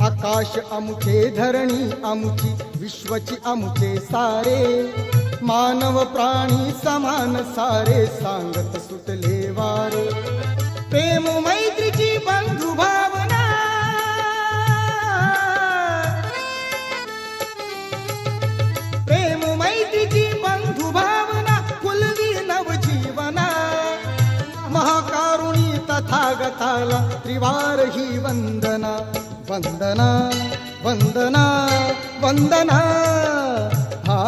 आकाश अमुचे धरणी अमुची विश्वची अमुचे सारे मानव प्राणी समान सारे सांगत सुटले वारे प्रेम मैत्रीची बंधु भावना प्रेम मैत्रीची बंधु भावना फुलवी नवजीवना महाकारुणी तथागताला त्रिवार ही वंदना वंदना वंदना वंदना हा